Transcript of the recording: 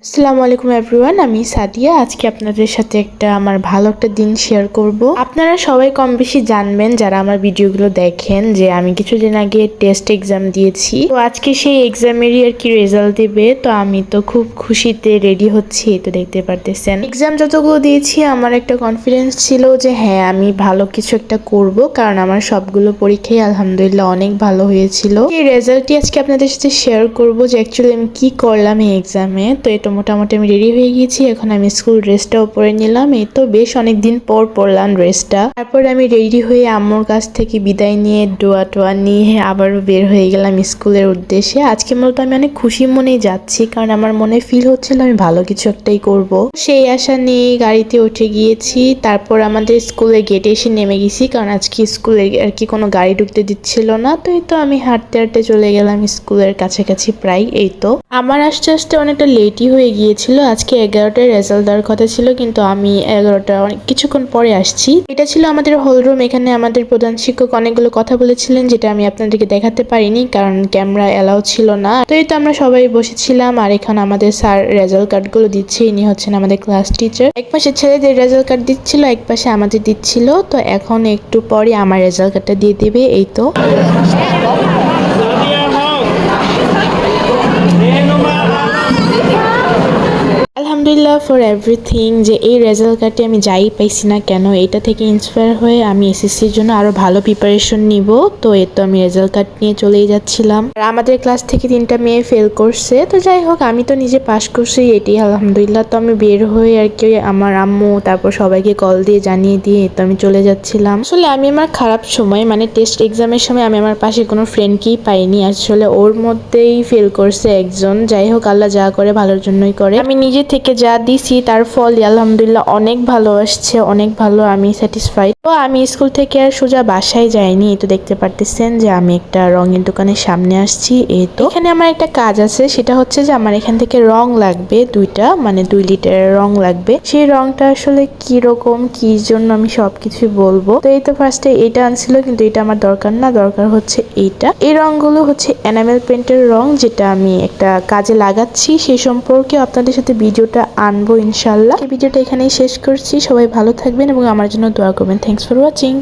আসসালামু আলাইকুম এভরিওয়ান, আমি সাদিয়া। আজকে আপনাদের সাথে আমার ভালো একটা দিন শেয়ার করব। আপনারা সবাই কম বেশি জানবেন যারা আমার ভিডিওগুলো দেখেন যে আমি কিছুদিন আগে টেস্ট এক্সাম দিয়েছি। তো আজকে সেই এক্সামেরই আর কি রেজাল্ট দেবে। তো আমি তো খুব খুশিতে রেডি হচ্ছি, তো দেখতে পারতেছেন। এক্সাম যতগুলো দিয়েছি আমার একটা কনফিডেন্স ছিল যে হ্যাঁ আমি ভালো কিছু একটা করব, কারণ আমার সবগুলো পরীক্ষায় আলহামদুলিল্লাহ অনেক ভালো হয়েছিল। এই রেজাল্টটি আজকে আপনাদের সাথে শেয়ার করব যে অ্যাকচুয়ালি আমি কি করলাম এই এক্সামে। তো এটা মোটামুটি আমি রেডি হয়ে গিয়েছি। এখন আমি স্কুল ড্রেসটাও পরে নিলাম। এই তো বেশ অনেকদিন পর পরলাম ড্রেসটা। তারপর আমি রেডি হয়ে আম্মুর কাছ থেকে বিদায় নিয়ে ডোয়া টোয়া নিয়ে আবারও বের হয়ে গেলাম স্কুলের উদ্দেশ্যে। আজকে মূলত আমি অনেক খুশি মনেই যাচ্ছি, কারণ আমার মনে ফিল হচ্ছিল আমি ভালো কিছু একটাই করব। সেই আশা নিয়ে গাড়িতে উঠে গিয়েছি। তারপর আমাদের স্কুলের গেটে এসে নেমে গেছি, কারণ আজকে স্কুলে আর কি কোনো গাড়ি ঢুকতে দিচ্ছিল না। তো এই তো আমি হাঁটতে হাঁটতে চলে গেলাম স্কুলের কাছাকাছি প্রায়। এই তো আমার আস্তে আস্তে অনেকটা লেটই হয়ে গিয়েছিল। আজকে 11টায় রেজাল্ট দেওয়ার কথা ছিল, কিন্তু আমি 11টা অনেক কিছুক্ষণ পরে আসছি। এটা ছিল আমাদের হলরুম। এখানে আমাদের প্রধান শিক্ষক অনেকগুলো কথা বলেছিলেন, যেটা আমি আপনাদেরকে দেখাতে পারিনি কারণ ক্যামেরা এলাও ছিল না। তো এই তো আমরা সবাই বসেছিলাম, আর এখানে আমাদের স্যার রেজাল্ট কার্ডগুলো দিচ্ছে। ইনি হচ্ছেন আমাদের ক্লাস টিচার। এক পাশে ছেলেদের রেজাল্ট কার্ড দিচ্ছিল, এক পাশে আমাদের দিচ্ছিল। তো এখন একটু পরে আমার রেজাল্ট কার্ডটা দিয়ে দিবে। এই তো আলহামদুলিল্লাহ ফর এভরিথিং, যে এই রেজাল্ট কার্ডে আমি যাই পাইছি না কেন, এটা থেকে ইন্সপায়ার হয়ে আমি এসএসসির জন্য আরো ভালো প্রিপারেশন নিব। তো এই তো আমি রেজাল্ট কার্ড নিয়ে চলেই যাচ্ছিলাম। আর আমাদের ক্লাস থেকে 3টা মেয়ে ফেল করছে। তো যাই হোক, আমি তো নিজে পাশ করছি, এটাই আলহামদুলিল্লাহ। তো আমি বের হয়ে আর কি আমার আম্মু তারপর সবাইকে কল দিয়ে জানিয়ে দিয়ে তো আমি চলে যাচ্ছিলাম। আসলে আমি আমার খারাপ সময় মানে টেস্ট এক্সামের সময় আমি আমার পাশে কোনো ফ্রেন্ডকেই পাইনি। আসলে ওর মধ্যেই ফেল করছে একজন। যাই হোক, আল্লাহ যা করে ভালোর জন্যই করে। আমি নিজে থেকে যা দিছি তার ফল আলহামদুলিল্লাহ অনেক ভালো আসছে, অনেক ভালো। আমি স্যাটিসফাইড। তো আমি স্কুল থেকে আর সোজা বাসায় যাইনি। এই তো দেখতে পারতেছেন যে আমি একটা রঙের দোকানের সামনে আসছি। এই তো এখানে আমার একটা কাজ আছে, সেটা হচ্ছে যে আমার এখান থেকে রং লাগবে 2টা, মানে 2 লিটারের রং লাগবে। সেই রংটা আসলে কি রকম কি জন্য আমি সবকিছুই বলবো। তো এই তো ফার্স্টে এটা আনছিল, কিন্তু এটা আমার দরকার না, দরকার হচ্ছে এইটা। এই রংগুলো হচ্ছে এনামেল পেন্টের রং, যেটা আমি একটা কাজে লাগাচ্ছি। সেই সম্পর্কে আপনাদের সাথে ভিডিওটা আনবো ইনশাল্লাহ। এই ভিডিওটা এখানেই শেষ করছি। সবাই ভালো থাকবেন এবং আমার জন্য দোয়া করবেন। Thanks for watching.